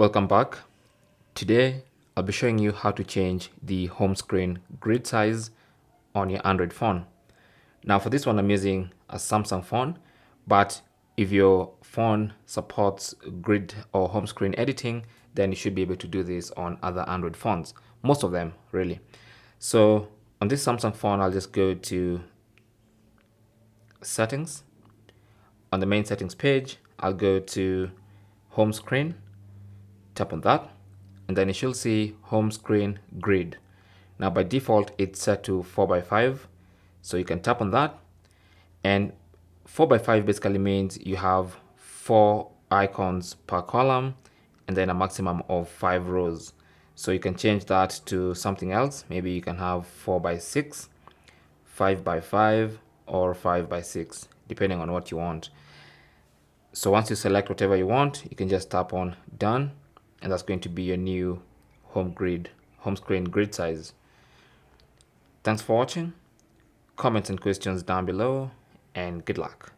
Welcome back. Today I'll be showing you how to change the home screen grid size on your Android phone. Now for this one I'm using a Samsung phone, but if your phone supports grid or home screen editing, then you should be able to do this on other Android phones, most of them really. So on this Samsung phone I'll just go to settings. On the main settings page I'll go to home screen, tap on that, and then you should see home screen grid. Now by default it's set to 4x5, so you can tap on that, and 4x5 basically means you have 4 icons per column and then a maximum of 5 rows. So you can change that to something else. Maybe you can have 4x6, 5x5, or 5x6 depending on what you want. So once you select whatever you want, you can just tap on done, and that's going to be your new home screen grid size. Thanks for watching. Comments and questions down below, and good luck.